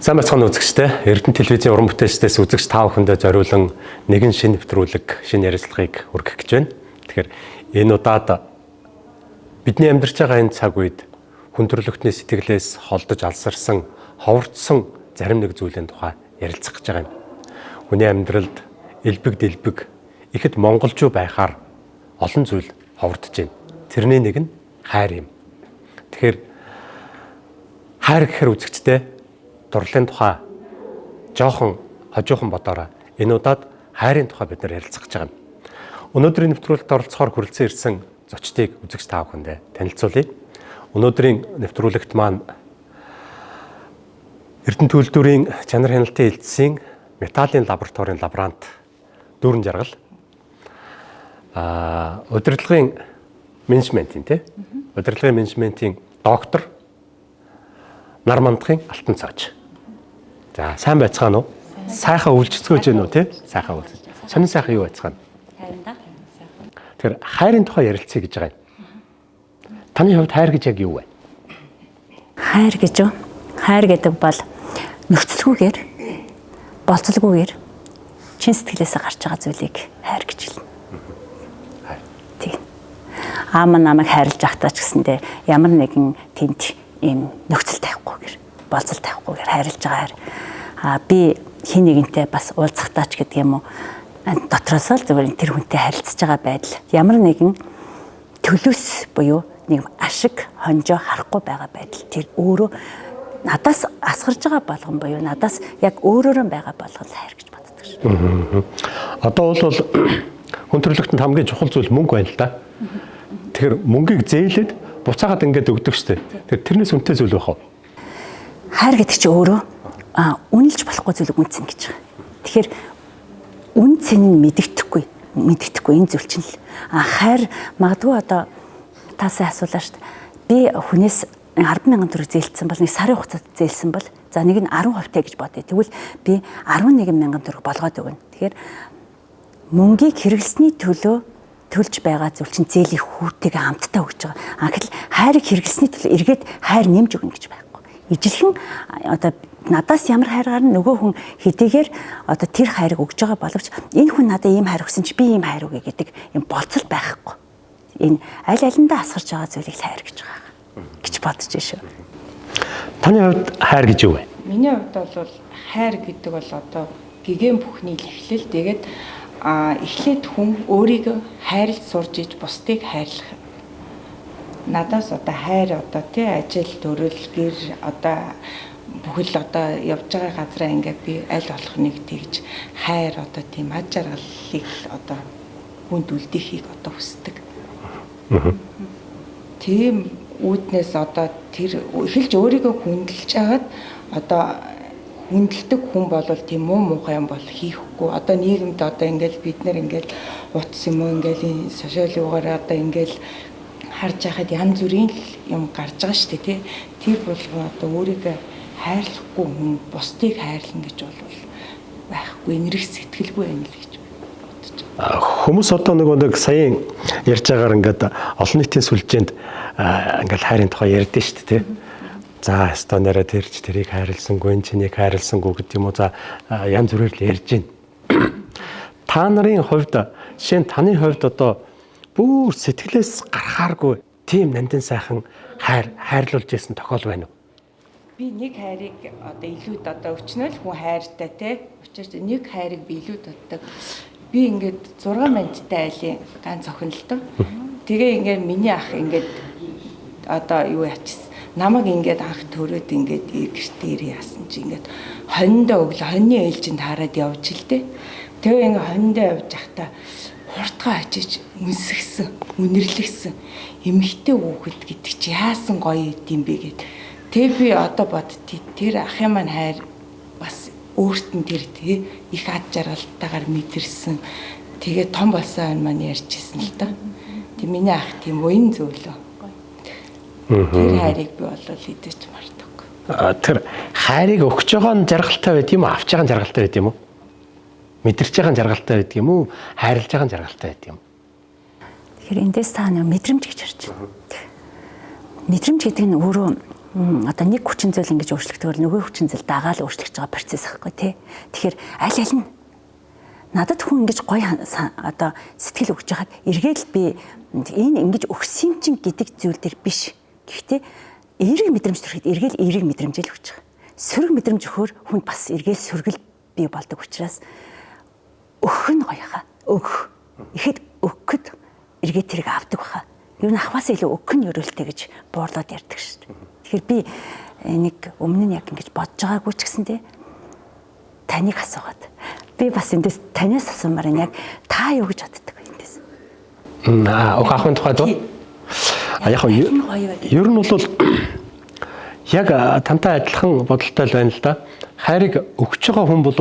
Сайн бацхан үзэгчтэй, Эрдэнэ телевизийн уран бүтээлчдээс үзэгч та бүхэндээ зориулан нэгэн шинэ нэвтрүүлэг, шинэ ярилцлагыг хүргэх гэж байна. Тэгэхээр энэ удаад бидний амьдарч байгаа энэ цаг үед хүн төрөлхтний сэтгэлээс холдож алсарсан, ховордсон зарим нэг зүйлийн тухай ярилцах гэж байгаа юм. Хүний амьдралд элбэг дэлбэг ихэд монголчуу байхаар олон зүйл ховордож байна. Тэрний нэг нь хайр юм. Тэгэхээр хайр гэхэр үзэгчтэй дурлалын тухай хожуухан бодоорой. Энэ удаад хайрын тухай бид нар ярилцах гэж байгаа юм. Өнөөдрийн нэвтрүүлэгт оролцохоор хүрэлцэн ирсэн зочдыг үзэгч та бүхэндээ танилцуулъя. Өнөөдрийн нэвтрүүлэгт маань Эрдэнэ төлөвлөрийн чанар хяналтын эдсийн металлын лабораторийн лаборант Дүүрэн Жаргал. Удирдлагын менежментийн удирдлагын менежментийн доктор нар мандахын алтан цааж. За сайн байцгаана уу? Сайхан үйлчлэгөөж гэнэ үү те? Сайхан үйлчлэж. Сонин сайхан юу байцгаана? Хайрын да. Тэгэхээр хайрын тухай ярилцъя гэж байгаа юм. Таны хувьд хайр гэж яг юу вэ? Хайр гэж юу? Хайр гэдэг бол нөхцөлгүйгээр болцолгүйгээр чин сэтгэлээсээ гарч байгаа зүйлийг хайр гэж хэлнэ. Тийм. Аав намайг хайрлаж ахтаа ч гэсэндээ ямар нэгэн тэнд ийм нөхцөл тайхгүйгээр болцол тайхгүйгээр хайрлаж байгаа хайр. Би хин нэгэнтэй бас уулзахтаа ч гэдэг юм уу дотроос л зөвхөн тэр хүнтэй харилцаж байгаа байдал ямар нэгэн төлөөс буюу нэг ашиг хонжоо харахгүй байгаа байдал тэр өөрөө надаас асгарж байгаа болгон буюу надаас яг өөрөөрөө байгаа болгон хайр гэж боддог шүү. Одоо бол хүн төрөлхтөнд хамгийн чухал зүйл мөнгө байна л да. Тэгэхээр мөнгийг зээлээд буцаагаад ингээд өгдөг штеп. Тэгэхээр тэрнээс үнэтэй зүйл байх уу? Хайр гэдэг чинь өөрөө үнэлж болохгүй зүйлийг үнцэн гэж байгаа. Тэгэхээр үнцэн нь мэдэгдэхгүй энэ зүйл чинь л хайр магадгүй одоо таасаа асуулаа шүү дээ. Би хүнээс 10,000 төгрөг зээлдсэн бол нэг сарын хугацаанд зээлсэн бол за нэг нь 10% гэж бодъё. Тэгвэл би 11,000 төгрөг болгоод өгнө. Тэгэхээр мөнгийг хэрэглэсний төлөө төлж байгаа зүйл чинь зээлийн хүүтэйгээ хамтдаа өгч байгаа. Гэтэл хайрыг хэрэглэсний төлөө эргээд хайр нэмж өгнө гэж байхгүй. Ижилхэн одоо надаас ямар хайр гарна нөгөө хүн хэдийгээр одоо тэр хайрыг өгж байгаа боловч энэ хүн надад ийм хайр өгсөн чи би ийм хайр өгье гэдэг юм болцол байхгүй. Энэ аль алиндаа асгарч байгаа зүйлийг хайр гэж байгаа гэж бодож шүү. Таны хувьд хайр гэж юу вэ? Миний хувьд бол хайр гэдэг бол одоо гэгэн бүхний эхлэл. Тэгээд эхлээд хүн өөрийгөө хайрлж сурж иж бусдыг хайрлах. Надаас одоо хайр одоо тий ажил төрөл гэр одоо бүхэл одоо явж байгаа газараа ингээд би аль болох нэг тэгж хайр одоо тийм аж аргалыг одоо хүнд үлдэхийг одоо хүсдэг. Тийм үүднээс одоо тэр эхэлж өөрийгөө хүндэлж агаад одоо хүндэлдэг хүн бол тийм муухай юм бол хийхгүй. Одоо нийгэмд одоо ингээл бид нар ингээл утас юм уу ингээл сошиал юугаар одоо ингээл харж байхад янз бүрийн юм гарч байгаа шүү дээ тий. Тэр бол одоо өөрийгөө хайрлахгүй хүн бусдыг хайрлна гэж бол байхгүй нэрх сэтгэлгүй байна л гэж бодож байгаа. Хүмүүс одоо нэг саяын ярьж байгаагаар ингээд олон нийтийн сүлжээнд ингээд хайрын тухай ярьдэн шүү дээ тий. За стандараа тэрч тэрийг хайрлсангүй, чинийг хайрлсангүй гэдэг юм уу. За янз бүрээр л ярьж байна. Та нарын хувьд жишээ нь таны хувьд одоо бүр сэтгэлээс гарахааргүй тийм нандин сайхан хайрлуулж ирсэн тохиол байна уу? Би нэг хайрыг одоо илүүд одоо өчнөл хүн хайртай те. Учир нэг хайрыг би илүүд боддог. Би ингээд 6 мандтай айлын ганц охин л доо. Тэгээ ингээд миний ах ингээд одоо юу ячсан. Намайг ингээд анх төрөөд ингээд гэртээ яасан чи ингээд хониндоо өглөө хоньны ээлжинд хараад явж илдэ. Тэгээ ингээд хониндоо явж захта хурдгаа очиж үнсгсэн, үнэрлэгсэн. Эмэгтэй хүүхэд гэдэг чи яасан гоё идэм бэ гэд. Тэг би одоо боддtii тэр ахын маань хайр бас өөрт нь тэр тий их ад жаргалтайгаар мэдэрсэн. Тэгээ том болсон маань ярьжсэн л да. Тэг миний ах тийм уян зөвлөө. Тэр хайрыг би бол идэж мартахгүй. Тэр хайрыг өгч байгаа нь жаргалтай байд юм уу? Авч байгаа нь жаргалтай байд юм уу? Мэдэрч байгаа нь жаргалтай байд юм уу? Хайрлаж байгаа нь жаргалтай байд юм уу? Тэгэхээр эндээс та нэг мэдрэмж гэж харж байна. Мэдрэмж гэдэг нь өөрөө одоо нэг хүчин зүйл ингэж өөрчлөгдөөр нөгөө хүчин зүйл дагаал өөрчлөгдөж байгаа процесс байхгүй тий. Тэгэхээр аль аль нь надад хүн ингэж гоё одоо сэтгэл өгч хаад эргээл би энэ ингэж өгсөн чинь гэдэг зүйл дээр биш. Гэхдээ эерэг мэдрэмж төрөхөд эргээл эерэг мэдрэмжэл өгч байгаа. Сөрөг мэдрэмж өгөхөөр хүнд бас эргээл сөргөл бий болдог учраас өгөх нь гоё хаа. Өгөх. Ихэд өгөхөд эргээ тэрийг авдаг баха. Юу н ахваас илүү өгөх нь ерөөлтэй гэж буурлаад ярьдаг шүү дээ. Тэгэхээр би нэг өмнө нь яг ингэж бодож байгаагүй ч гэсэндээ таныг асуугаад би бас эндээс танаас асуумаар яг та юу гэж боддог вэ эндээс? Өх ахын тухайд уу? Яг ер нь бол яг тантай адилхан бодолтой байна л да. Хайрыг өгч байгаа хүн бол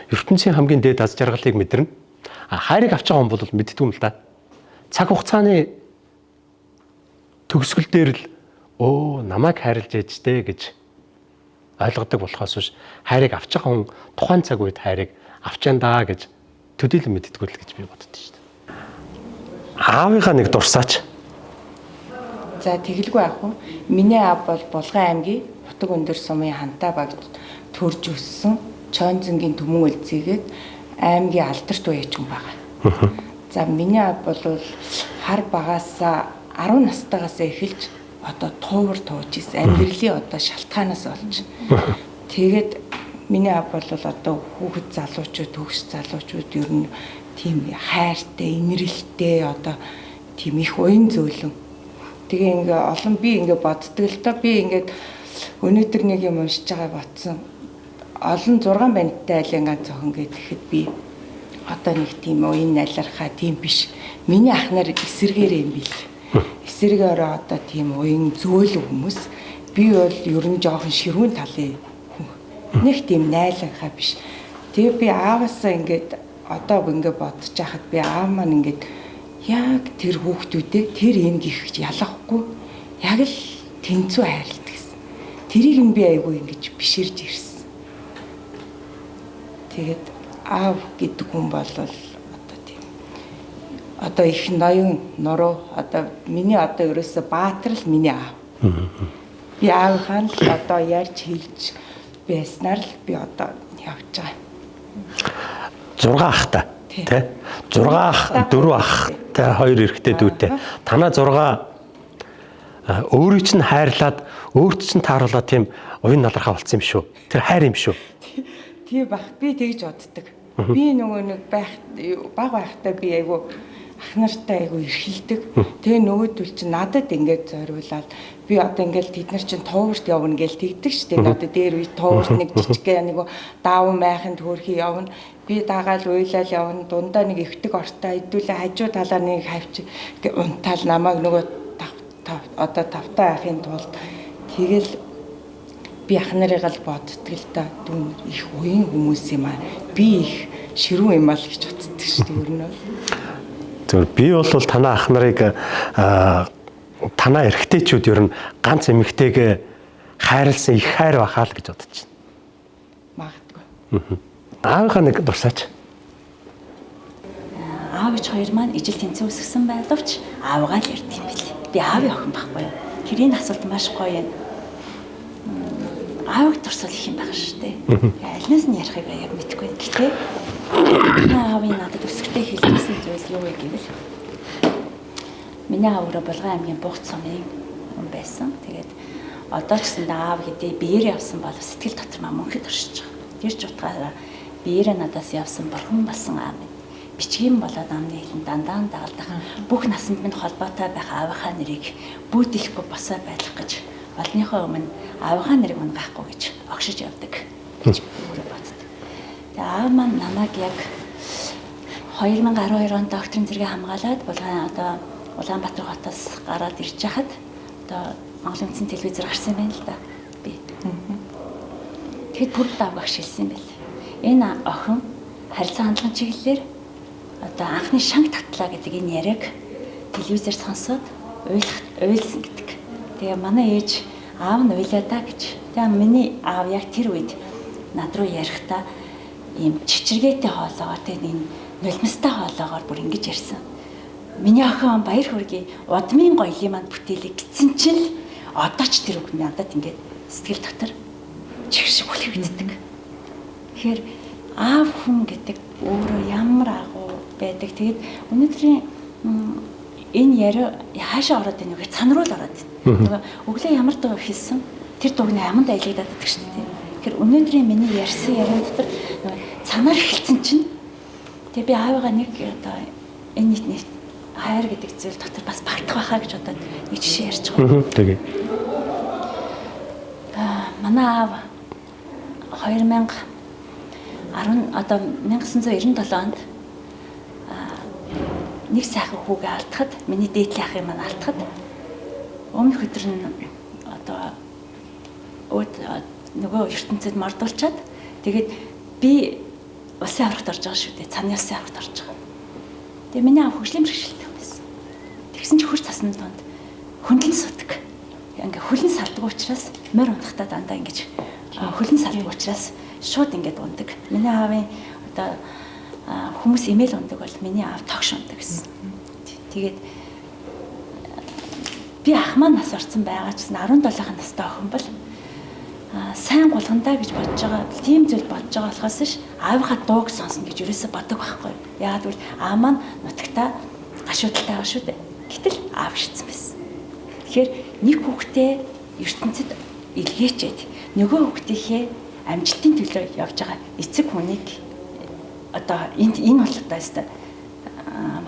ертөнцийн хамгийн дээд аз жаргалыг мэдэрнэ. Хайрыг авч байгаа хүн бол мэддэггүй юм л да. Цаг хугацааны төгсгөл дээр л намайг хайрлаж ээжтэй гэж ойлгодог болохоос биш хайрыг авч байгаа хүн тухайн цаг үед хайрыг авч яндаа гэж төдийлөн мэддэггүй л гэж би боддоо шүү дээ. Аавынхаа нэг дурсаач. За тэгэлгүй аах уу. Миний аав бол Булган аймгийн Утаг өндөр сумын Хантай багт төрж өссөн Чойнзэнгийн Түмэн үлзийгээд аймгийн алдарт уяачин байгаа. За миний аав бол хар багаасаа 10 настайгаас эхэлж одоо туувар тууж ирсэн. Амьдралын одоо шалтгаанаас болж. Тэгээд миний аав бол одоо хүүхэд залуучууд, төгс залуучууд ер нь тийм хайртай, инрэлтэй одоо тийм их уян зөөлөн. Тэгээ ингээ олон би ингээ боддөг л та би ингээд өнөөдөр нэг юм уншиж байгаа бодсон. Олон 6 бандтай айлын ганц зохион гэхэд би одоо нэг тийм уян найлархаа тийм биш. Миний ах нар эсэргээр юм бил. Эсэргээр одоо тийм уян зөөлөн хүмүүс. Би бол ер нь жоохон ширүүн талын хүн. Нэг тийм найлархаа биш. Тэгээ би ааваасаа ингээд одоо ингээ бодож байхад би аав маань ингээд яг тэр хүүхдүүдээ тэр энийг их ялахгүй яг л тэнцүү хайрладаг гэсэн. Тэрийг нь би айгүй ингэж биширж ирсэн. Тэгээд аав гэдэг хүн бол одоо тийм одоо их ноён нуруу одоо миний одоо ерөөсө баатар л миний аав. Би аавынхаа л одоо ярьж хэлж байснаар л би одоо явж байгаа. 6 ахтай тий 6 ах 4 ахтай 2 эрэгтэй дүүтэй танаа 6 өөрийг чинь хайрлаад өөрт чинь тааруулаад тийм уян налархаа болсон юм шүү. Тэр хайр юм шүү. Тий бах би тэгж боддог. Би нөгөө нэг баг байхдаа би айгу ах нартай айгу эрхэлдэг. Тэгээ нөгөөдөл чинь надад ингээд зориулаад би одоо ингээд тэд нар чинь тууварт явна гэж тэгдэг штеп. Одоо дээр үе тууварт нэг жижигхэн нэг даавн майханд хөөрхий явна. Би дагаал уйлал явна. Дундаа нэг ихдэг ортой хэдүүлээ хажуу талаар нэг хавч унтаал намайг нөгөө одоо тавтай ахын тулд тэгэл би ах нарыг л боддөг л да. Дүн их уян хүмүүс юм аа. Би их ширүүн юм аа л гэж боддөг шүү дээ ер нь. Зөв би бол танаа ах нарыг танаа эрэгтэйчүүд ер нь ганц эмэгтэйгээ хайрлсан их хайр бахаа л гэж бодож байна. Магадгүй. Аавынхаа нэг дурсаач. Аав ич хоёр маань ижил тэнцээ үсгсэн байловч аавгаа л ярьд юм бэл. Би аавын охин байхгүй юу? Тэрийн асуулт маш гоё юм. Аавыг дурсал их юм байх шүү дээ. Альнаас нь ярихыг яг мэдэхгүй. Гэтэ аавын надад өсгөртэй хэлсэн зүйл юу вэ гэвэл миний аав өөрөө Булган аймгийн Бугт сумын хүн байсан. Тэгээд одоо ч гэсэн аав хэдий биеэр явсан бол сэтгэл дотор маа мөнхөд оршиж байгаа. Тэр ч утгаараа биеэрээ надаас явсан бурхан болсон аав минь. Бичгийн болоод амны хэлэн дандаа дагалдах бүх насанд минь холбоотой байх аавынхаа нэрийг бүүдэлэхгүй босоо байлгах гэж олныхоо өмнө аавынхаа нэрийг унгахгүй гэж огшиж явдаг гэж өөрөө боддог. Тэгээ аав маань намайг яг 2012 онд докторийн зэрэгээ хамгаалаад Улаанбаатар хотоос гараад ирж хахад одоо Монголын үндэсний телевизээр гарсан байна л да. Би. Тэгэд бүр давг агшилсан юм байна. Энэ охин харилцаа хандлагын чиглэлээр одоо анхны шанг татлаа гэдэг энэ яриаг телевизээр сонсоод уйлсан гэдэг. Тэгээ манай ээж аав нь уйлаа да гэж. Тэгээ миний аав яг тэр үед над руу ярихдаа ийм чичиргээтэй хоолоогоор тэгээ энэ нулимстай хоолоогоор бүр ингэж ярьсан. Миний охин баяр хүргэе удмын гоёлын манд бүтээлийг гисэн чинь одоо ч тэр үг надад ингээд сэтгэл дотор чих шиг хүлэгддэг. Тэгэхээр аав хүн гэдэг өөрөө ямар агуу байдаг. Тэгээд өнөөдрийн энэ яриа хаашаа ороод байна вэ? Цан руу л ороод байна. Нөгөө өглөө ямар дуу хийсэн тэр дууг аманд айлгадаад байдаг шүү дээ. Тэгэхээр өнөөдрийн миний ярьсан яриа дотор цанаар эхэлсэн чинь тэгээ би аавыгаа нэг одоо энэ нийт хайр гэдэг зүйл дотор бас багтах байхаа гэж одоо нэг жишээ ярьж байгаа. Тэгээ. Манай аав 1997 онд нэг сайхан хүүгээ алдахад миний дээдлийн ахын маань алдахад өмнөх өдөр нь одоо нөгөө ертөнцид мордуулчаад тэгээд би усын аврагт орж байгаа шүү дээ. Цаны усын аврагт орж байгаа. Тэгээ миний аав хөгжлийн бэрхшээлтэй хүн байсан. Тэгсэн чи хурц цасны донд хөндлөн суудаг. Ингээ хөлн сардаг учраас морь унахтаа дандаа ингэж хөлн сардаг учраас шууд ингээд ундаг. Миний аавын одоо хүмүүс имэйл ундаг бол миний аав тогш ундаг гэсэн. Тэгээд би ах маань нас орсон байгаа ч гэсэн 17 настай охин бол сайн гулгандаа гэж бодож байгаа, тийм зүйл бодож байгаа болохоос ш аавынхаа дууг сонсно гэж юусоо бодог байхгүй. Яагаад гэвэл аав маань нутагтаа гашуудалтай байгаа шүү дээ. Гэтэл аав шицсэн байсан. Тэгэхээр нэг хүүхдээ ертөнцид илгээчээд нөгөө хүүхдийнхээ амжилтын төлөө явж байгаа эцэг хүнийг одоо энэ бол одоо өстой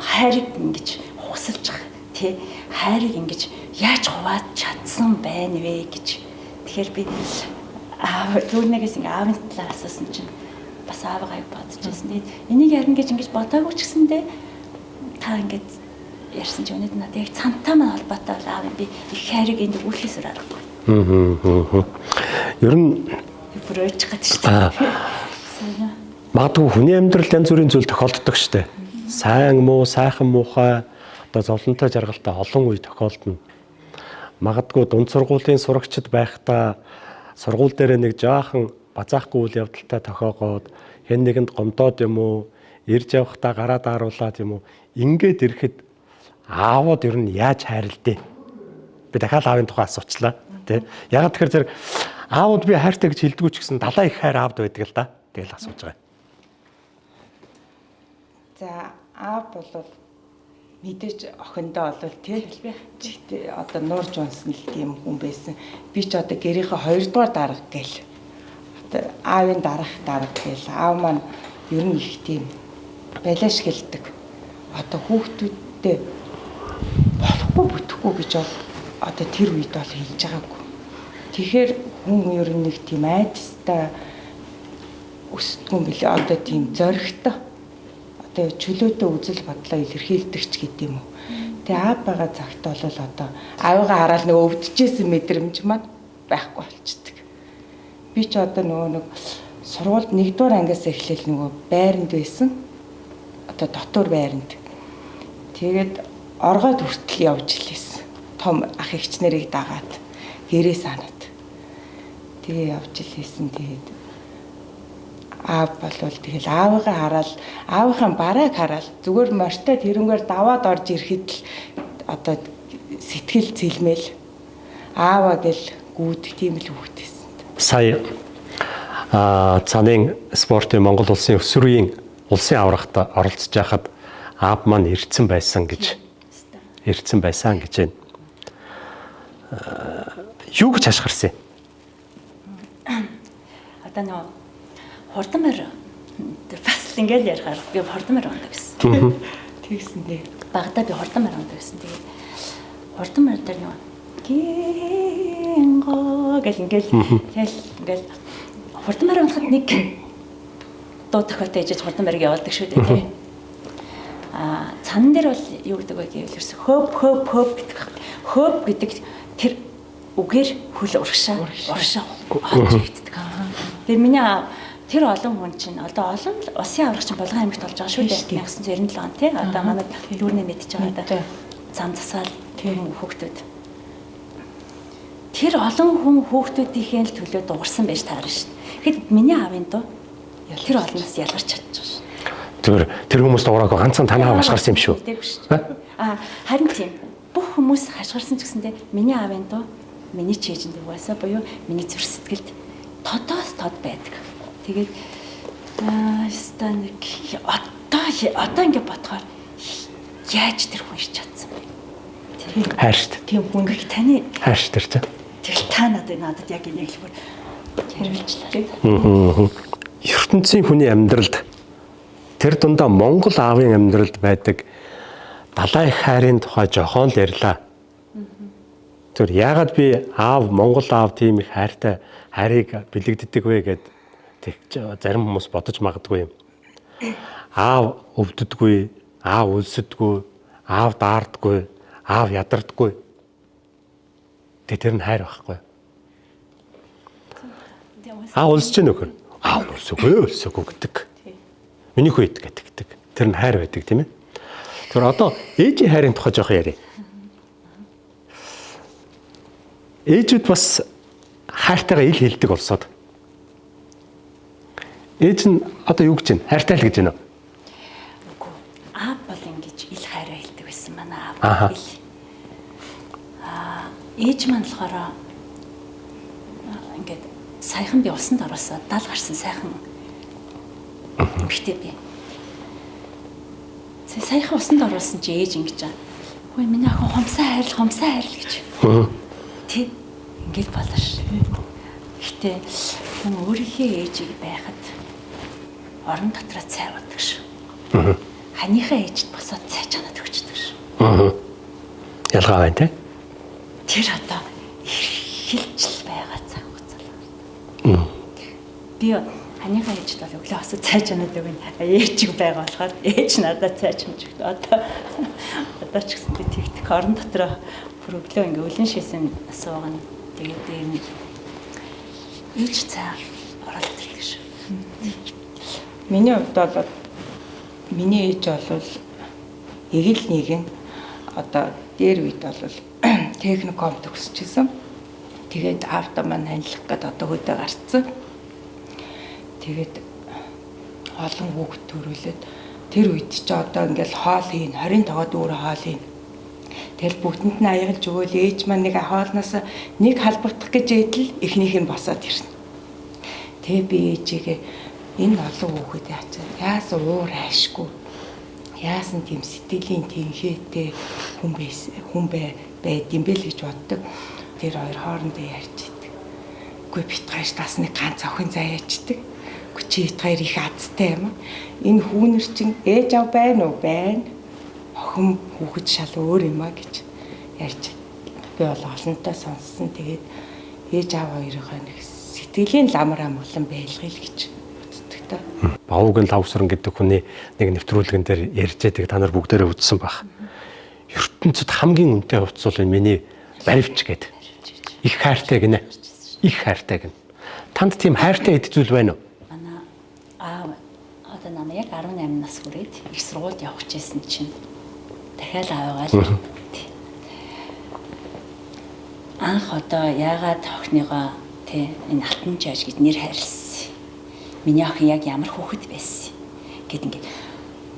хайрыг ингэж хугасалж байгаа тий хайрыг ингэж яаж хувааж чадсан байна вэ гэж. Тэгэхээр би түүнээс ингээ аавын талаар асуусан чинь бас аавгаа бодож байсан. Тэгээд энийг ярина гэж ингэж бодоогүй ч гэсэндээ та ингээд ярьсан чинь өнөөдөр надад яг цантаа маань холбоотой бол аав би их хайрыг энд өгүүлэхээс аргагүй. Ер нь бүрөөж гад шүү дээ. Магадгүй хүний амьдралд янз бүрийн зүйл тохиолддог шүү дээ. Сайн муу, сайхан муухай одоо зовлонтой жаргалтай олон үе тохиолдно. Магадгүй дунд сургуулийн сурагчид байхдаа сургууль дээр нэг жаахан базаахгүй үйл явдалтай тохиогоод хэн нэгэнд гомдоод юм уу, ирж явахдаа гараа дааруулад юм уу, ингээд ирэхэд аавууд ер нь яаж хайрлаа? Би дахиад аавын тухай асуучлаа. Тэ? Ягаад тэгэхээр зэрэг аавууд би хайртай гэж хэлдэггүй ч гэсэн далайн их хайр аавд байдаг л да. Тэгэл асууж байгаа. За аав бол мэдээж охиндоо бол тий одоо нуурж унсан л тийм хүн байсан. Би ч одоо гэрийнхээ 2 дугаар дарга гээл. Одоо аавын дарах гээл. Аав маань ер нь их тийм балиаш хэлдэг. Одоо хүүхдүүдтэй болохгүй бүтэхгүй гэж одоо тэр үед бол хэлж байгаагүй. Тэгэхээр хүн ер нь нэг тийм айдастай өсдгөө юм билээ. Одоо тийм зоригтой. Одоо чөлөөтэй үзэл бодлоо илэрхийлдэг ч гэдэм юм уу. Тэгээ аав байгаа цагт бол одоо аавыгаа хараад нэг өвдөжсэн мэдрэмж маань байхгүй болчдөг. Би ч одоо нөгөө нэг сургуульд 1 дугаар ангиас эхлээл нөгөө байранд байсан. Одоо дотор байранд. Тэгээд оргоод хүртэл явж илээсэн. Том ах эгч нарыг дагаад гэрээ санаад. Тэгээ явж илээсэн. Тэгээд аав болвол тэгэл аавыгаа хараад аавынхаа барааг хараад зүгээр морьтой тэрнгээр даваад орж ирэхэд л одоо сэтгэл зэлмэл ааваа гэл гүйдэх тийм л хүүхдээсэн. Сая цааны спортын Монгол улсын өсвөр үеийн улсын аврагт оролцож байхад аав маань ирцэн байсан гэж байна. Юу гэж хашгирсан? Одоо нөө хурдмаар бас ингээл ярихаар би хурдмаар ундаг гэсэн. Тэгсэн дээ. Багада би хурдмаар ундаг гэсэн. Тэгээд хурдмаар дээр нөө гинго гэл ингээл хурдмаар унахад нэг дуу тохиолтой ээжж хурдмаарыг явуулдаг шүү дээ тий. Цан дээр бол юу гэдэг вэ гэвэл хөөп гэдэг. Хөөп гэдэг тэр үгээр хөл урагшаа орж ирдэг. Тэгээ миний тэр олон хүн чинь одоо олон усын аврагч чинь Булган аймагт болж байгаа шүү дээ. 1997 он тий. Одоо манай дүүрнээ мэдчихэж байгаа да. Зам засаал тийм хүүхдүүд. Тэр олон хүн хүүхдүүдийнхээ л төлөө дуурсан байж таарна шүү дээ. Тэгэхэд миний аавын доо тэр олноос ялгарч чадчих шүү. Тэр хүмүүс дуураагүй ганцхан танаа хашгирсан юм шүү. Харин тийм бүх хүмүүс хашгирсан ч гэсэндээ миний аавын доо миний чийжэнд угаасаа буюу миний зүрх сэтгэлд тодоос тод байдаг. Тэгээд яста нэг одоо ингэ бодохоор яаж тэр хүн шиж чадсан бэ? Хайр шүү дээ. Тийм хүн их таны Хайр шүү дээ. тэгэл та надад яг энэ хэлбэр хариулчлаа. ертөнцийн хүний амьдралд тэр дундаа Монгол аавын амьдралд байдаг далай их хайрын тухай жохон л ярьлаа. Тэр яагаад би Монгол аав тийм их хайртай хайрыг бэлэгддэг вэ гэд зарим хүмүүс бодож магадгүй юм. Аав өвддөггүй, аав өлсөдгүй, аав daardдаггүй, аав ядардаггүй. Тэр нь хайр байхгүй. Аав өлсөж гэнэ нөхөр. Аав өлсөгүй гэдэг. Миний хүйд гэдэг. Тэр нь хайр байдаг тийм ээ. Тэр одоо ээжийн хайрын тухай жоох яриа. Ээжүүд бас хайртайгаа ил хэлдэг болсоод. Ээж нь одоо юу гэж байна? Хайртай л гэж байна уу? Үгүй. Аав бол ингэж ил хайраа хэлдэг байсан манай аав. Ээж маань болохоор ингээд саяхан би усанд ороосоо 70 гарсан сайхан эмэгтэй би. Саяхан усанд ороосон чи ээж ингэж аа. Хөөе миний охин хомсаа хайрл гэж. Тэг ингээд болно ш. Гэтэ хүн өөрийнхөө ээжийг байхад орон дотроо цай удаг ш. Ханийхаа ээжд босоод цай чанаад өгчдөг ш. Ялгаа байна те? Тэр одоо ихэлжил байгаа цаг хугацаа. Би ханийхаа ээжд бол өглөө босоод цай чанаад өгнө. Ээжиг байгаа болохоор ээж надад цай чанаж өгдөө. Одоо ч гэсэн би тэгтэх орон дотроо бүр өглөө ингээ өлөн шисэн суугана. Тэгээд дээр нь ээж цаа ороод ирдэг ш. Миний хувьд бол миний ээж бол эгэл нэгэн одоо дээр үед бол техникум төгсчихсэн. Тэгээд аавда маань анилах гээд одоо хөдөө гарцсан. Тэгээд олон хүүхэд төрүүлээд тэр үед ч одоо ингээл хоол хийн 20 тагоод өөр хоол хийн. Тэгэл бүгдэнд нь аягалж өгөөл ээж маань нэг хоолноос нэг халбартах гэж идэл эхнийх нь босоод ирнэ. Тэгээ би ээжигээ энэ олон хүүхэд яасан уур хайшгүй. Яасан тийм сэтгэлийн тэнхээтэй хүн байд юм бэ л гэж боддог. Тэр хоёр хоорондоо ярьж идэг. Үгүй бит хоёр тас нэг ганц охин заяачдаг. Үгүй чи бит хоёр их азтай юм. Энэ хүүнэр чинь ээж аав байна уу? Байна. Охин хүүхэд шал өөр юм а гэж ярьж. Би бол олонтой сонссон. Тэгээд ээж аав хоёроо нэг сэтгэлийн ламраа молон байлгая л гэж боддог та. Бавуугийн лавсран гэдэг хүний нэг нэвтрүүлгэн дээр ярьж байдаг та нар бүгдээрээ үзсэн баг. ертөнцид хамгийн үнэтэй хувцас бол миний баривч гэдэг. Их хайртай гинэ. Их хайртай гинэ. Танд тийм хайртай эд зүйл байна уу? Манай аав одоо намайг 18 нас хүрээд их сургуульд явах гэсэн чинь дахиад аваагаал. Анх одоо яагаад охиныгоо энэ алтан жааж гэж нэр хайрлсан. Миний охин яг ямар хүүхэд байсан гэд ингээд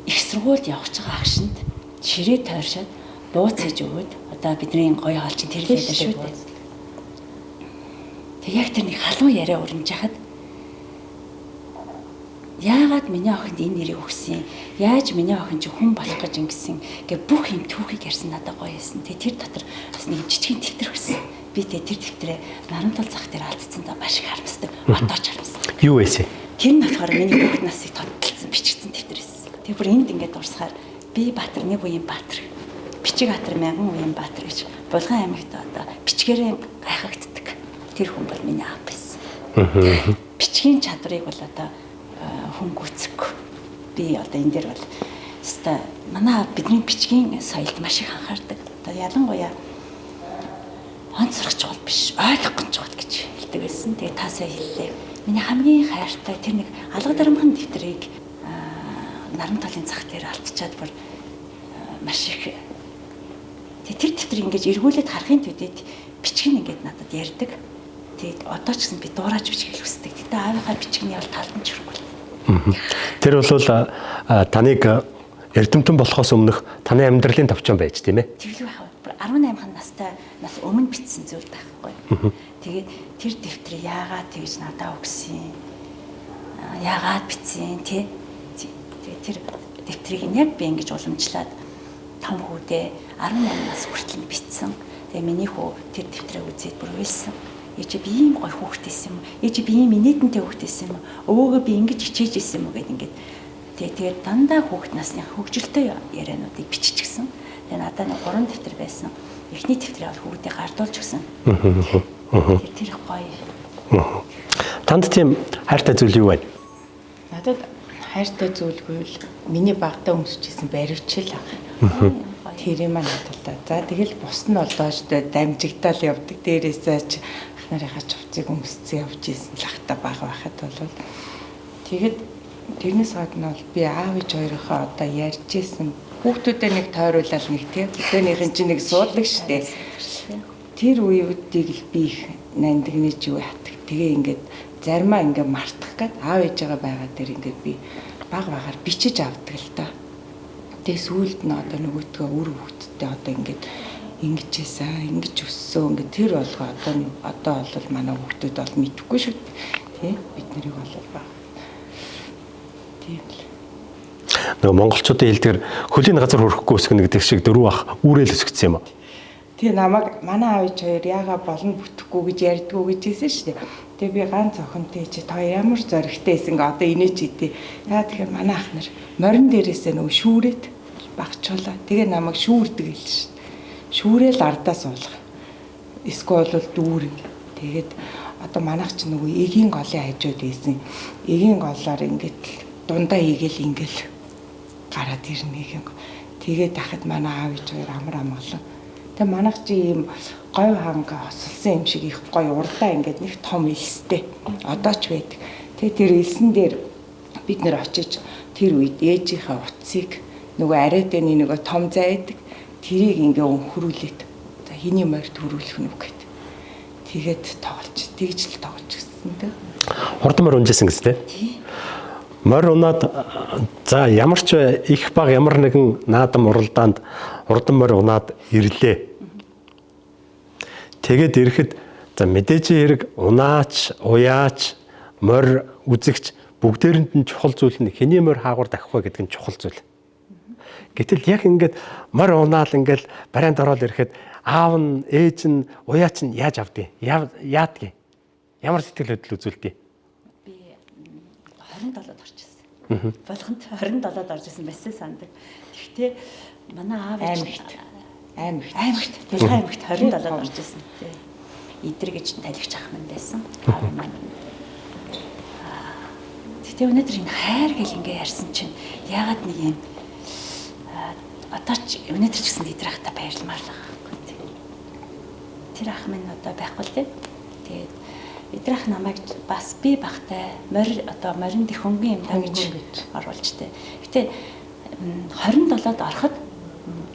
их сургуульд явж байгаа агшинд ширээ тойршоод бууц хийж өгөөд одоо бидний гоё хаал чинь тэр л байдаг шүү дээ. Тэг яг тэр нэг халуун яриа урамж хахад яагаад миний охинд энэ нэрийг өгсөн? Яаж миний охин чи хүн болох гэж ингэсэн гэ бүх юм түүхийг ярьсан надад гоё байсан. Тэг тэр дотор бас нэг жижигэн дэвтэр өгсөн. Би тэр дэвтрээ наран тул зах дээр алдцсандаа маш их харамсдаг. Одоо ч харамсдаг. Юу вэ? Тэр нь болохоор миний бүх насыг тодтолцсон бичигдсэн дэвтэр байсан. Тэг бүр энд ингээд дурсахаар би Баатар нэг үеийн Баатар. Бичиг Атар мянган үеийн Баатар гэж Булган аймагт одоо бичгээрээ гайхагддаг. Тэр хүн бол миний аав байсан. Бичгийн чадрыг бол одоо хүн гүцэхгүй. Би одоо энэ дээр бол өстой манай бидний бичгийн соёлд маш их анхаардаг. Одоо ялангуяа онцлогч бол биш, ойлгох гэж бод гэж хэлдэг байсан. Тэгээ таасаа хэллээ. Миний хамгийн хайртай тэр нэг алга дарамхан дэвтрийг наран талын зах дээр алдчихад бүр маш их тэр дэвтрийг ингэж эргүүлээд харахын төдийд бичиг нь ингэж надад ярьдаг. Тэгээд одоо ч гэсэн би дуурайж бичих хүсдэг. Тэгтээ аавынхаа бичигний бол талдан ч хүрхгүй. Тэр бол таныг эрдэмтэн болохоос өмнөх таны амьдралын товчон байж тийм ээ. Тэглүү хаа 18 настай нас өмнө бичсэн зүйл байхгүй. Тэгээд тэр дэвтрийг яагаад тэгж надад өгсөн? Яагаад бичсэн тий? Тэгээд тэр дэвтрийг яг би ингэж уламжлаад том хүүдээ 18 нас хүртэл бичсэн. Тэгээ миний хүү тэр дэвтрийг үзээд бүр уйлсан. Чи би ийм гоё хүүхдээсэн юм. Чи би ийм инээдэнтэй хүүхдээсэн юм. Өвөөгөө би ингэж хичээж исэн юм гээд ингээд. Тэгээд дандаа хүүхд насны хөгжилтэй яриануудыг биччихсэн. Тэгээ надад нэг 3 дэвтэр байсан. Эхний дэвтрээ бол хүүхдээ гардуулж өгсөн. Тэр гоё. Танд тийм хайртай зүйл юу байна? Надад хайртай зүйлгүй л миний багтаа өмсөжсэн баривчил аа. Тэр юм надад. За тэгэл бус нь бол дооштой дамжигдаал явдаг. Дээрээсээ ч нарийнхаа хувцсыг өмсцэн явж исэн л ахта бага байхад бол тэгэд тэрнээс гадна бол би аав ээж хоёроо одоо ярьж исэн хүүхдүүдэд нэг тойруулаад нэг тийм өдөөнийхэн чинь нэг суудлаг штэ тэр үеүүдийг л би их нандинэж юу ятдаг тэгээ ингээд заримаа ингээд мартах гээд аав ээжээгээ байгаа дээр ингээд би бага багаар бичиж авдаг л та тэгээ сүүлд нь одоо нөгөөтгөө үр хүүхдтэй одоо ингээд ингэжсэн ингэж өссөн ингээд тэр болгоо одоо бол манай хүүхдүүд бол мэдэхгүй шүү тий бид нарыг бол баг тийм л нөгөө монголчуудын хэлдгээр хөлийн газар хөрөхгүй өсгөнө гэдэг шиг дөрөв ах үүрэл өсгсөн юм уу? тий намайг манай аав хоёр яага болно бүтэхгүй гэж ярьдгүү гэж хэлсэн шүү дээ. Тэгээ би ганц охинтой чи та ямар зоригтой байсан гэ одоо инээч идэ. Яа тэгэхээр манай ах нар морин дээрээсээ нөгөө шүүрээд багчуулаа. Тэгээ намайг шүүрдэг л шүү. Шүүрэл ардаа суулгах. Эсвэл бол дүүрэн. Тэгээд одоо манайх ч нөгөө эгийн голын хажууд байсан. Эгийн голоор ингээд дундаа игээл ингээл гараад ирнэ гэх. Тэгээд дахад манай аав ээж хоёр амар амгалан. Тэгээ манайх чи ийм говь ханга хосолсон юм шиг их гоё урдаа ингээд нэг том элстэй. Одоо ч байдаг. Тэгээ тэр элсэн дээр бид нэр очиж тэр үед ээжийнхээ утсыг нөгөө арайданы нөгөө том зайдаг. Тэрийг ингээ өнхрүүлээд за хэний морь төрүүлэх нүг гэд. Тэгээд тоглож, тэгж л тоглож гисэн дээ. Хурдан морь унжсэн гэсэн тий. Морь унаад за ямар ч их баг ямар нэгэн наадам уралдаанд хурдан морь унаад ирлээ. Тэгээд ирэхэд за мэдээж хэрэг унаач, уяач, морь үзэгч бүгдээрэнд нь чухал зүйл нь хэний морь хаагур дахих вэ гэдэг нь чухал зүйл. Гэтэл яг ингээд морь унаал ингээд барайнд ороод ирэхэд аав нь, ээж нь, уяач нь яаж авдгийг? Яадгийг? Ямар сэтгэл хөдлөл үзүүлдэг? Би 27-д орж ирсэн. Болгонд 27-д орж ирсэн байсан сандаг. Гэхдээ манай аав аймагт 27-д орж ирсэн. Идэр гэж талигч ах минь байсан. Аав маань. Тэгтээ өнөөдөр энэ хайр гэл ингээ ярьсан чинь яагаад нэг юм одоо ч өнөөдөр ч гэсэн идэр ахта баярламаар л байгаа байхгүй. Тэр ах минь одоо байхгүй л тий. Тэгээд идэр ах намайг бас би багтай морин дэх хөнгөн юм даа гэж оруулж тий. Гэтэ 27-д ороход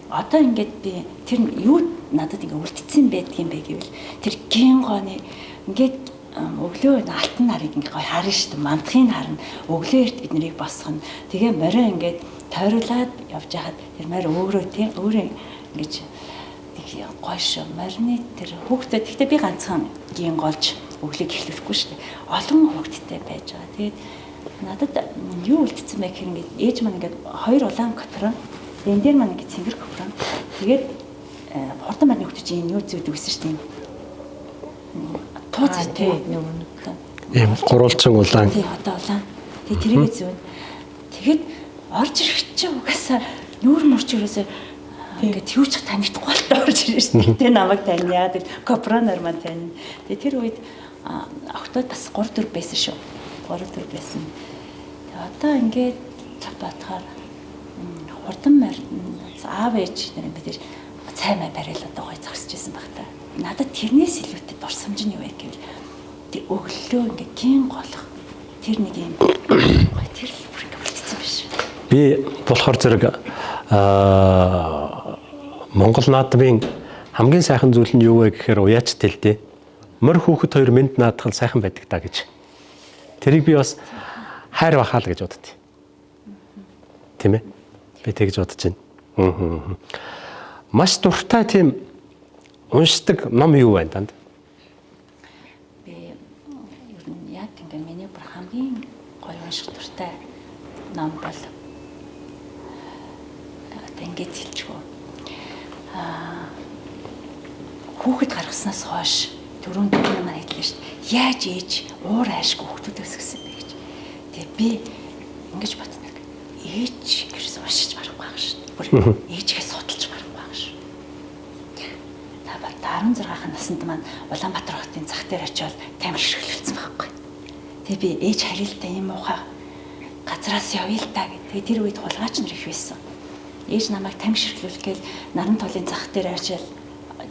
одоо ингээд би тэр юу надад ингээ үлдсэн байдгийм бэ гэвэл тэр гингооны ингээд өглөө алтан нарыг ингээ гоё харна шүү дээ. Мандахын харна. Өглөө эрт бид нарыг босгоно. Тэгээ морин ингээд тойруулаад явж хахад тэр морь өөрөө тийм өөрөө ингэж гоё шүү. Морины тэр хүүхдэд гэхдээ би ганцхан гин голж өглөөг эхлэхгүй шүү дээ. Олон хүүхдтэй байж байгаа. Тэгээд надад юу үлдсэн бэ гэхээр ингээд ээж маань ингээд 2 улаан котрон энэ дээр маань ингээд цэнгэр котрон тэгээд хурдан барны хүүхд чинь юу зүйдэг гэсэн шүү дээ. Тууц тийм ийм гурвалжин улаан. Тийм одоо улаан. Тэгээд тэрийг зүүн. Тэгэхэд орж ирэх чинь угаасаа нүүр мөрч ерөөсөө ингээд юуч танигдахгүй болтой орж ирж шүү дээ. Намайг тань яадаг копронор маань тань. Тэгээ тэр үед охтод бас 3-4 байсан шүү. 3-4 байсан. Тэгээ одоо ингээд цапаатахаар хурдан морь аав ээж нар бид цай май барил одоо гой зогсож исэн баг та. Надад тэрнээс илүүтэй дурсамж нь юу вэ гэвэл тэг өглөө ингээ гин голох тэр нэг юм гой тэр л бүр ингээ үлдсэн биш. Би болохоор зэрэг Монгол наадмын хамгийн сайхан зүйл нь юу вэ гэхээр уяач тэлдэ. Морь хүүхэд хоёр мэд наадах сайхан байдаг та гэж. Тэрийг би бас хайр бахаал гэж боддتي. Тийм ээ. Би тэгж бодож байна. Маш дуртай тийм уншдаг ном юу байна танд? Би ер нь яг ингээ миний бүр хамгийн гоё унших дуртай ном бол ингээд хэлчихв. Хүүхэд гаргаснаас хойш түрүүн маань хэллээ шүү дээ. Яаж ээж уур аашгүй хүүхдүүд өсгсөн бэ гэж. Тэгээ би ингэж боддог. Ээж гэрс уншиж барахгүй байгаа шүү дээ. Бүр ээжгээ судалж барахгүй байгаа шүү. Та ба 16 наснд маань Улаанбаатар хотын зах дээр очиод тамхи ширхлүүлсэн байхгүй. Тэгээ би ээж харилтаа юм уухай газраас явъя л та гэх. Тэгээ тэр үед хулгайч нар их байсан. Ээж намайг тамхи ширхлүүлэх гээл наран толын зах дээр очиод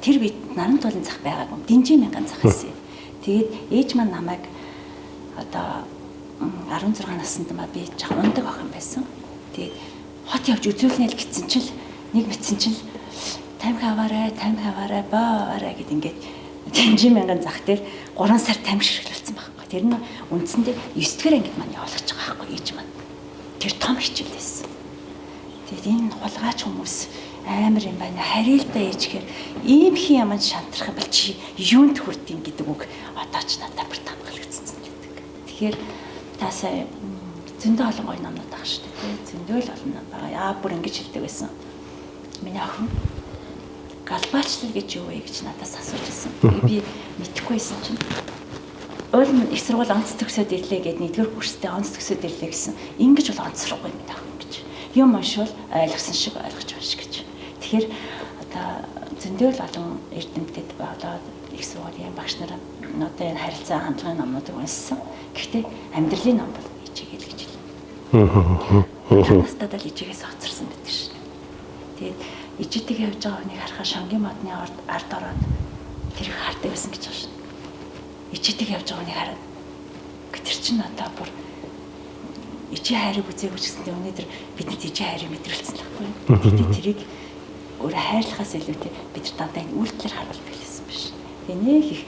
тэр үед наран толын зах байгаагүй. Динжи мянган зах байсан. Тэгээд ээж маань намайг одоо 16 наснд маа би жах ундаг охин байсан. Тэгээд хот явж үзүүлнэ л гэсэн чил нэг мэдсэн чил тамхи аваарай баарай гэд ингээд динжи мянган зах дээр 3 сар тамхи ширхлүүлсэн байхгүй. Тэр нь үндсэндээ 9 дэх ангид маань явуулах гэж байгаа байхгүй ээж маань. Тэр том хичээл байсан. Тэгээд энэ хулгайч хүмүүс амар юм байна. Харилтаа ээжгээр ийм хий яманд шантрах бол чи юунд хүрдیں гэдэг үг одоо ч надад бүр тамгалагдсан гэдэг. Тэгэхээр та сая зөндөө олон гоё номнууд байгаа шүү дээ. Зөндөө л олон ном байгаа. Яа бүр ингэж хэлдэг байсан. Миний охин галбаачлал гэж юу вэ гэж надаас асууж ирсэн. Би мэдэхгүйсэн чинь Уул их сургууль онц төгсөөд ирлээ гэд нэгдүгээр курстэй онц төгсөөд ирлээ гэсэн. Ингэж бол онцрохгүй юм даа гэж. Юм уншвал ойлгосон шиг ойлгож байна гэж. Тэгэхээр одоо зөндөө л олон эрдэмтэд болоод их сургуулийн багш нар одоо энэ харилцаа хандлагын номнуудыг уншсан. Гэхдээ амьдралын ном бол ичээгээл гэж хэлнэ. Настад л ичээгээс хоцорсон байдаг шүү дээ. Тэгээд ичээтэйг явж байгаа хүнийг харахаар шангийн модны ард ороод тэр их хардаг байсан гэж байна шүү. Ичээтэйг явж байгаа хүнийг хараад тэр чинь одоо бүр ичээ хайрыг үзээгүй ч гэсэндээ өнөөдөр бидний ичээ хайрыг мэдрэлцсэн л байхгүй. Тэгтээ тэрийг өөрөө хайрлахаас илүүтэй бид нар дандаа энэ үйлдэлээр харуулдаг гэсэн биш. Тэгээ нэг их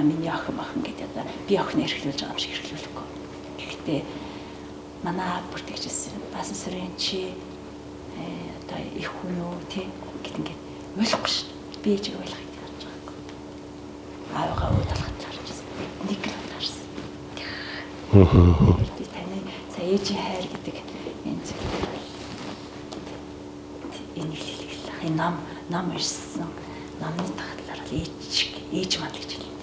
миний охин гэдэг одоо би охин эрхлүүлж байгаа юм шиг эрхлүүлэхгүй. Гэхдээ манай бүр тэгжсэн баасан сарын чи одоо их хүн үү тий гэт ингээд ойлгохгүй шүү. Би ээжийг ойлгохыг харж байгаагүй. Аавгаа өө талхад харж байсан. Нэг л харсан. Би таны сая ээжийн хайр гэдэг энэ зүйл энэ хэллээ. Энэ ном ирсэн. Номны тахлаар ээж мал гэж хэлдэг.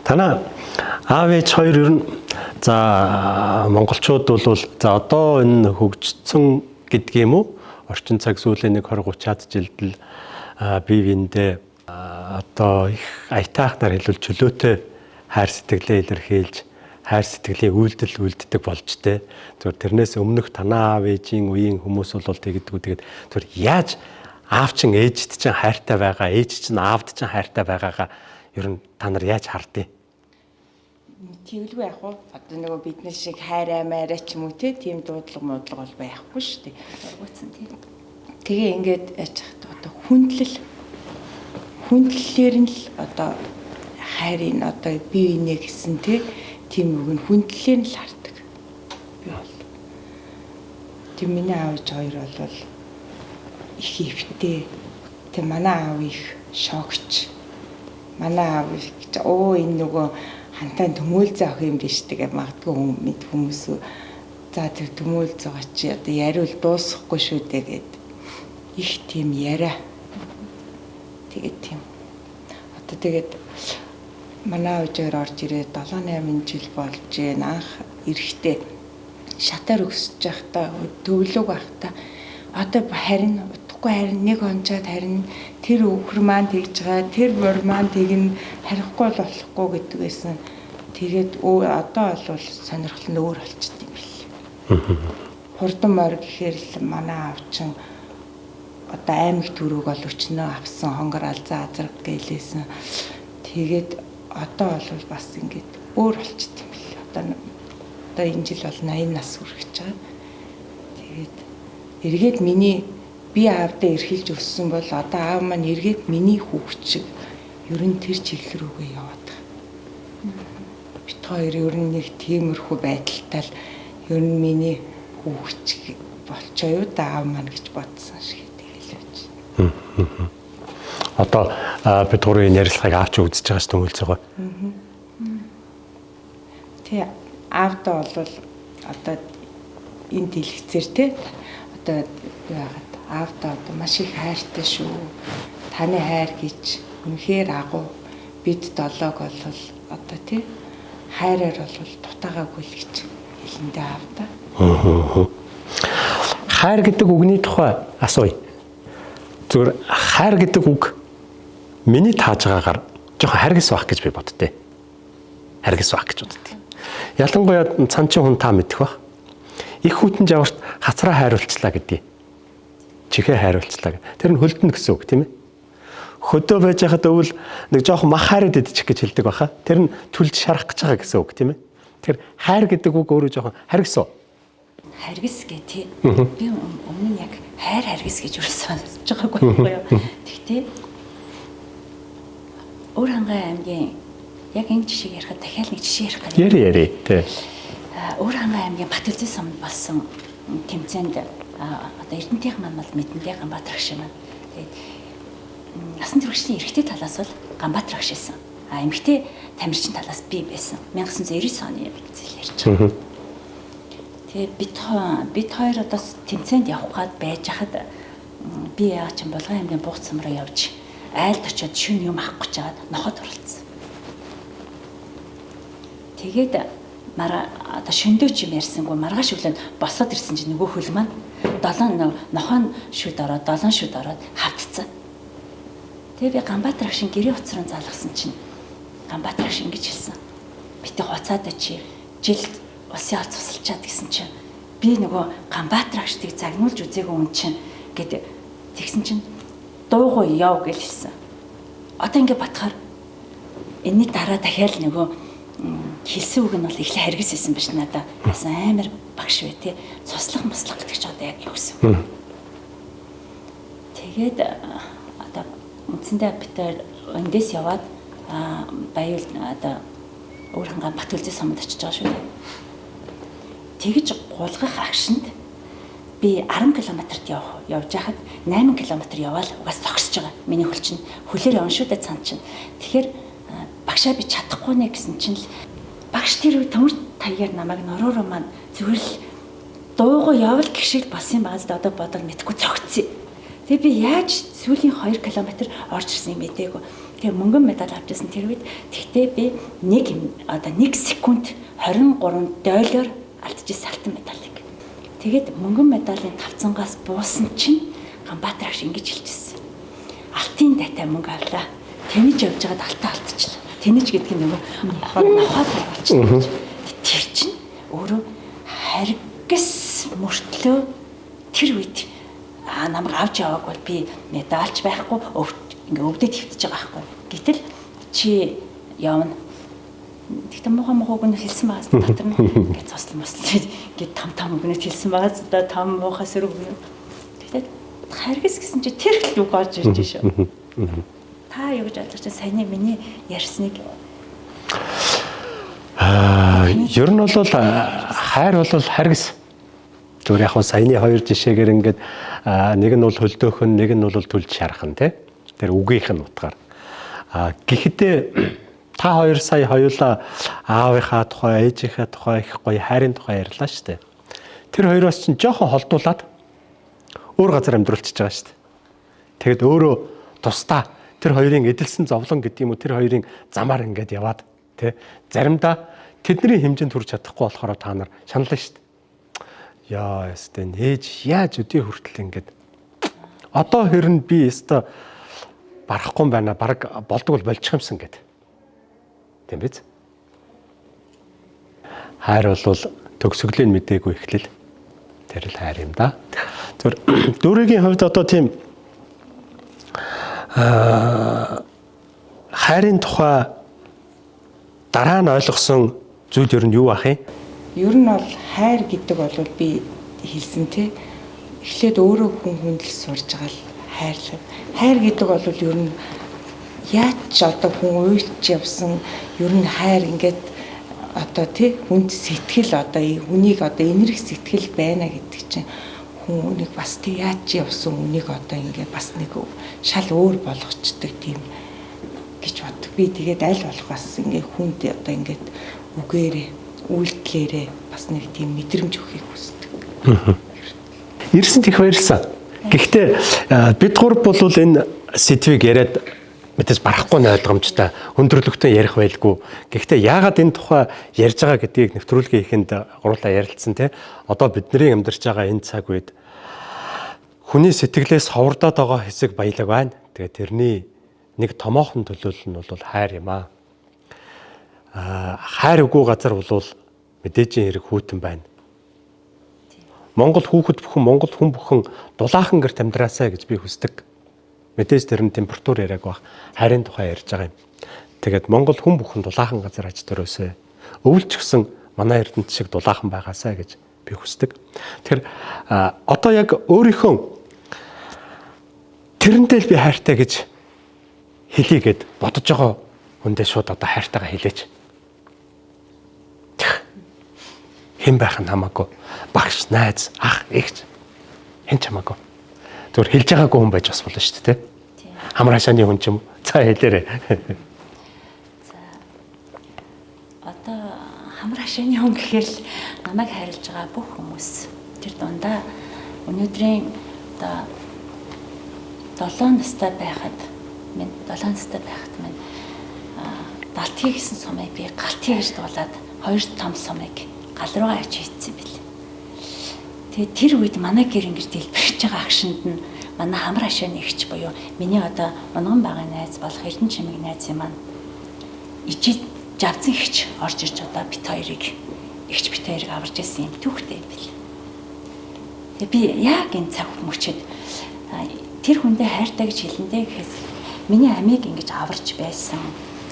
Танаа аав ээж хоёр ер нь за монголчууд бол за одоо энэ хөгжсөн гэдгийг юм уу? Орчин цаг сүүлийн 20-30-аад жилдэл бие биендээ одоо их аятайхнаар хэлвэл чөлөөтэй хайр сэтгэлээ илэрхийлж хайр сэтгэлийн үйлдэл үлддэг болж тэ. Зөвхөн тэрнээс өмнөх танаа аав ээжийн үеийн хүмүүс бол тэгдэггүй. Тэгээд зөвхөн яаж аав чинь ээжд чинь хайртай байгаа, ээж чинь аавд чинь хайртай байгаагаа ер нь та нар яаж хардیں۔ Тэгэлгүй яг уу одоо нөгөө бидний шиг хайр аймаараа ч юм уу тийм дуудлага муудлага бол байхгүй шүү дээ. Ургуутсан тийм. Тэгээ ингээд яаж одоо хүндлэлээр нь л одоо хайрын одоо бие биенээ гэсэн тийм үг нь хүндлэлээр нь л хардаг. Би бол. Тийм миний аав хоёр бол их эвтэй. Тэг манай аав их шогч. Манай аав энэ нөгөө хантай төмөөлзөө ах юм биш тэгээ магадгүй хүмүүс за тэр төмөөлзөө чи одоо яриул дуусахгүй шүү дээ гэд их тийм яриа. Тэгээд тийм. Одоо тэгээд манай аавжаар орж ирээд 7-8 жил болж гэн анх эрэхтэй шатаар өсөж байхдаа төвлөг байхдаа одоо харин харин нэг онцоод харин тэр өвхөр маань тэгж байгаа тэр бор маань тэгнэ харихгүй болохгүй гэдэг байсан. Тэгээд одоо бол сонирхол нь өөр болчихд юм бэл. Хурдан морь гэхээр л манай авчин одоо аймаг төрөг бол өчнөө авсан хонгор алзаа азраг гэлээсэн. Тэгээд одоо бол бас ингээд өөр болчихд юм бэл. Одоо энэ жил бол 80 нас хүрэж байгаа. Тэгээд эргээд би аавдаа эрхэлж өссөн бол одоо аав маань эргээд миний хүүхэд шиг ер нь тэр чиглэл рүүгээ яваад байгаа. Бид хоёр ер нь нэг тиймэрхүү байдалтай л ер нь миний хүүхэд болчоо юу да аав маань гэж бодсон шиг тэгэл байж. Одоо бид гурвын ярилцлагыг авч үзэж байгаа ч тэмүүлж байгаа. Тий, аавдаа бол одоо энэ дэлгэцээр те одоо юу яагаад аавдаа одоо маш их хайртай шүү. Таны хайр гэж үнэхээр агуу. Бид долоог бол одоо тий хайраар бол дутаагаагүй л гэж хэлэндээ аавдаа. Хайр гэдэг үгний тухай асууя. Зүгээр хайр гэдэг үг миний тааж байгаагаар жоохон харгас байх гэж би боддتي. Харгас байх гэж боддتي. Ялангуяа цанчин хүн та мэдэх бах. Их хүйтэн жаварт хацраа хайруулцлаа гэдгийг. Чихээ хайруулцлаа. Тэр нь хөлдөн гэсэн үг тийм ээ. Хөдөө байж хахад өвөл нэг жоохон мах хайраад идчих гэж хэлдэг баха. Тэр нь түлж шарах гэж байгаа гэсэн үг тийм ээ. Тэгэхээр хайр гэдэг үг өөрөө жоохон харгас уу? Харгас гэ тий. Би өмнө нь яг харгас гэж үргэлжлүүлж байгаагүй юу. Тэгтээ Өр хангай аймгийн яг энэ жишээг ярихад дахиад нэг жишээ ярих гэдэг. Яри тий. Өр хангай аймгийн Батүлзий сумд болсон тэмцээнд одоо Эрдэнэтийн маань бол Мэднэлийн Ганбаатар агш маань. Тэгээд насан туршийн эрэгтэй талаас бол Ганбаатар агш байсан. Эмэгтэй тамирчин талаас би байсан. 1999 оны зээл ярьж байгаа. Тэгээд бид хоёр одоо тэмцээнд явах гад байж хахад би яа ч юм Булган аймгийн Буух цам руу явж айлд очиод шүн юм авах гэж жаад ноход оролцсон. Тэгээд одоо шөндөө ч юм ярьсангүй маргааш өглөө босоод ирсэн чинь нөгөө хөл маань 7 нохоо шүд ороод 7 шүд ороод хавтцсан. Тэгээ би Ганбаатар агшин гэрээ уцран залгасан чинь Ганбаатар агш ингэж хэлсэн. Бити хуцаад чи жил усын алц тусалчаад гэсэн чинь би нөгөө Ганбаатар агштыг загнуулж үзээгүй хүн чинь гэдэг тэгсэн чинь дуугүй яв гэж хэлсэн. Одоо ингэ батхаар энэний дараа дахиад нөгөө хэлсэн үг нь бол эхлээ харгас байсан биш надаа. Яасан амар багш вэ те. Цуслах маслах гэдэг чинь одоо яг юу гэсэн. Тэгээд одоо үндсэндээ битээр эндээс яваад баяул одоо Өр хангай Батүлзий сумд очиж байгаа шүү дээ. Тэгж гулгах агшинд би 10 км-т явж байхад 8 км яваал угаас зогсож байгаа. Миний хөл чинь хөлөөр явна шүү дээ цаан чинь. Тэгэхээр багшаа би чадахгүй нэ гэсэн чинь л багш тэр үе төмөр таяар намайг нороороо маань зүгээр л дуугаа явал гэх шиг болсон юм байна. Одоо бодол мэдхгүй цогцсон. Тэгээ би яаж сүүлийн 2 км орж ирсэн юм мэдээгүй. Тэгээ мөнгөн медаль авч ирсэн тэр үед. Тэгтээ би 1 секунд 23 дойлоор алдчихсан алтан медалийг. Тэгээд мөнгөн медалийн тавцангаас буусан чинь Ганбаатар агш ингэж хэлчихсэн. Алтын дайтай мөнгө авлаа. Тэнэж явж байгаад алтан алдчихлаа. Тэнэж гэдэг нь нөгөө нохоод явуулчихсан. Тэр чинь өөрөө харгас мөртлөө тэр үед намайг авч явааг бол би медальч байхгүй ингээ өвдөд хөвтөж байгаа байхгүй. Гэтэл чи явна. Тэгтээ муухай өгнө хэлсэн байгаас дотор нь ингээ цослон мослоо ингээ том өгнөд хэлсэн байгаас одоо том муухай сөрөг өгнө. Тэгтээ харгас гэсэн чи тэр хэл үг орж ирж шүү. Та юу гэж бодлоо чи саяны миний ярьсныг ер нь бол хайр бол харгас. Зүгээр яг саяны хоёр жишээгээр ингээд нэг нь бол хөлдөөхөн, нэг нь бол түлж шархан тий. Тэр үгийнх нь утгаар. Гэхдээ та хоёр сая хоёулаа аавынхаа тухай, ээжийнхээ тухай их гоё хайрын тухай ярьлаа шүү дээ. Тэр хоёроос чинь жоохон холдуулаад өөр газар амьдруулчихж байгаа шүү дээ. Тэгэд өөрөө тусдаа тэр хоёрын эдэлсэн зовлон гэдэг юм уу тэр хоёрын замаар ингээд яваад тий. Заримдаа тэдний хэмжээнд хүрч чадахгүй болохоор та нар шанална шүү дээ. Яа ястэ нээж яаж өдөө хүртэл ингээд одоо хэрн би өстө барахгүй байна баг болдог бол болчих юмсан гэд. Тийм биз? Хайр бол төгсгөлийн мдээгүй эхлэл. Тэр л хайр юм да. Зөв дүүргийн хувьд одоо тийм хайрын тухай дараа нь ойлгосон зүйл ер нь юу ах юм? Ер нь бол хайр гэдэг бол би хэлсэн тий. Эхлээд өөрөө хүн хүндэл сурж байгаа л хайрлав. Хайр гэдэг бол ер нь яаж одоо хүн уйлж явсан ер нь хайр ингээд одоо тий хүнд сэтгэл одоо хүнийг одоо энерги сэтгэл байна гэдэг чинь хүн үнийг бас тий яаж чи явсан үнийг одоо ингээд бас нэг шал өөр болгочдөг тийм гэж бод. Би тэгээд аль болох бас ингээд хүнд одоо ингээд үгээрээ үйлдэлээрээ бас нэг тийм мэдрэмж өгөхийг хүсдэг. Ирсэн их баярлсан. Гэхдээ бид гурав бол энэ сэдвийг яриад мэдээж барахгүй нь ойлгомжтой хүндрэлттэй ярих байлгүй. Гэхдээ яагаад энэ тухай ярьж байгаа гэдгийг нэвтрүүлгийн ихэнд гурлаа ярилцсан те. Одоо бидний амьдарч байгаа энэ цаг үед хүний сэтгэлээс ховрдоод байгаа хэсэг баялаг байна. Тэгээ тэрний нэг томоохон төлөөлөл нь бол хайр юм аа. Хайр үгүй газар бол мэдээжийн хэрэг хүйтэн байна. Монгол хүүхэд бүхэн, Монгол хүн бүхэн дулаахан гэрт амьдраасаа гэж би хүсдэг. Мэдээж тэр нь температур яриаг баг хайрын тухай ярьж байгаа юм. Тэгээд Монгол хүн бүхэн дулаахан газар аж төрөөсөө өвлч гсэн манай эрдэнэт шиг дулаахан байгаасаа гэж би хүсдэг. Тэгэхээр одоо яг өөрийнхөө тэрнтэй л би хайртай гэж хэлийгээд бодож байгаа хүндээ шууд одоо хайртайгаа хэлээч. Хэн байх нь хамаагүй. Багш, найз, ах, эгч хэн ч хамаагүй. Зүгээр хэлж байгаагүй хүн байж бас болно шүү дээ. Хамраа шаны хүн ч юм. За хэлээрэй. За одоо хамраа шаны хүн гэхээр л намайг хайрлаж байгаа бүх хүмүүс тэр дундаа өнөөдрийн одоо 7 настай байхад минь далтхий гэсэн сумыг би галтхий гэж дуулаад 2 том сумыг гал руугаа авч хийцсэн бил. Тэгээд тэр үед манай гэр ингэж дэлбэрч байгаа агшинд нь манай хамраа шаны эгч буюу миний одоо унган байгаа найз болох Эрдэнэ чимэг найзын маань ичид жавцан эгч орж ирж одоо бит хоёрыг аварж ирсэн юм түүхтэй бил. Тэгээд би яг энэ цаг мөчид тэр хүндээ хайртай гэж хэлэндээ гэхээс миний амийг ингэж аварж байсан.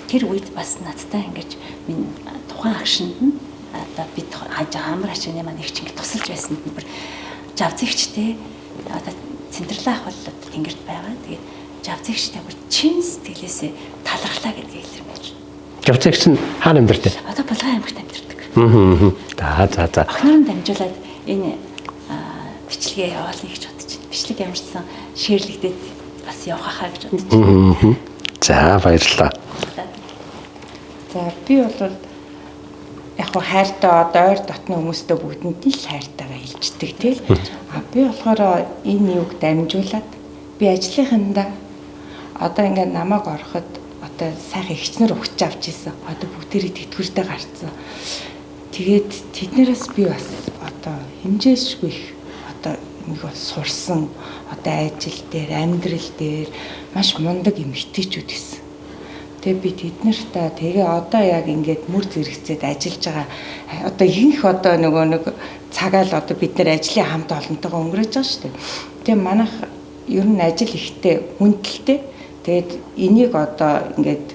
Тэр үед бас надтай ингэж миний тухайн агшинд нь одоо бид хамраа шаны маань эгч ингэ тусалж байсан бүр жавцэгчтэй одоо цэнтралаа ах бол тэнгэрт байгаа. Тэгээд жавцэгчтэй бүр чин сэтгэлээсээ талархлаа гэдгийг илэрхийлж. Жавцэгч нь хаана амьдардаг? Одоо Булган аймагт амьдардаг. За. Охиноор нь дамжуулаад энэ бичлэгээ явуулна гэж бодож байна. Бичлэг ямарсан шеэрлэгдээд бас явах хаа гэж бодож байна. За баярлалаа. За би бол яг хоо хайртай одоо ойр дотны хүмүүстэй бүгдэнд нь л хайртайгаа илждэг тийм. Би болохоор энэ юуг дамжуулаад би ажлынхандаа одоо ингээд намайг ороход одоо сайхан эгчнэр өгч авч ийсэн. Одоо бүгдээрээ тэтгэвртэй гарцсан. Тэгээд тэднээс би бас одоо хэмжээшгүй их одоо нэг бол сурсан одоо ажил дээр, амьдрал дээр маш мундаг эмэгтэйчүүд байсан. Тэгээ би тэднэртээ тэгээ одоо яг ингээд мөр зэрэгцээд ажиллаж байгаа одоо ихэнх одоо нөгөө нэг цагаал одоо бид нар ажлын хамт олонтойгоо өнгөрөөж байгаа шүү дээ. Тэгээ манайх ер нь ажил ихтэй хүндэлтэй. Тэгээд энийг одоо ингээд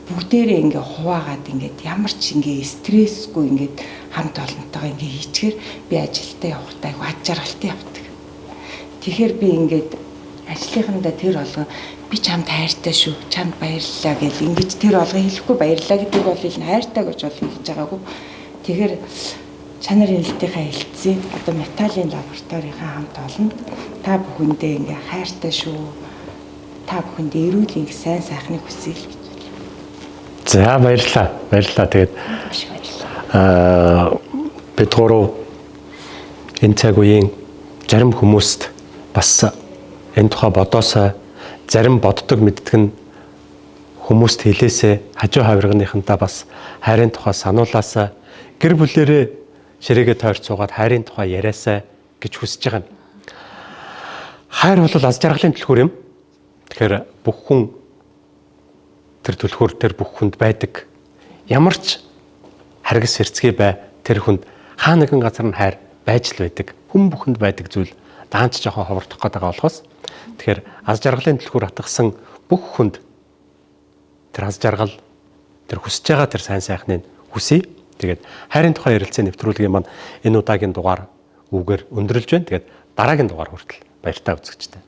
бүгдээрээ ингээд хуваагаад ингээд ямар ч ингээд стрессгүй ингээд хамт олонтойгоо ингээд хийчихээр би ажилдаа явахдаа аж жаргалтай явдаг. Тэгэхээр би ингээд ажлынхандаа тэр болгоо би чамд хайртай шүү, чамд баярлалаа гэл ингэж тэр болгоо хэлэхгүй баярлалаа гэдэг бол энэ хайртай гэж бол хэлж байгаагүй. Тэгэхээр чанар нэлтийнхаа хэлцээ одоо металлын лабораторийн хамт олонд та бүхэндээ ингээ хайртай шүү. Та бүхэндээ эрүүл их сайн сайхныг хүсье л гэж. За баярлалаа. Тэгээд Маш баярлалаа. бид гурав энэ цаг үеийн зарим хүмүүст бас энэ тухай бодоосаа зарим боддог мэддэг нь хүмүүст хэлээсээ хажуу хавирганыхантаа бас хайрын тухай сануулаасаа гэр бүлэрээ ширээгээ тойрч суугаад хайрын тухай яриасаа гэж хүсэж байгаа юм. Хайр бол аз жаргалын түлхүүр юм. Тэгэхээр бүх хүн тэр түлхүүр тэр бүх хүнд байдаг. Ямар ч харгас хэрцгий бай тэр хүнд хаа нэгэн газар нь хайр байж л байдаг. Хүн бүхэнд байдаг зүйл даанч жоохон ховордох гээд байгаа болохоос тэгэхээр аз жаргалын түлхүүр хатгсан бүх хүнд тэр аз жаргал тэр хүсэж байгаа тэр сайн сайхныг хүсье. Тэгээд хайрын тухай ярилцсан нэвтрүүлгийн маань энэ удаагийн дугаар үгээр өндөрлж байна. Тэгээд дараагийн дугаар хүртэл баяртай үзэгчтэй.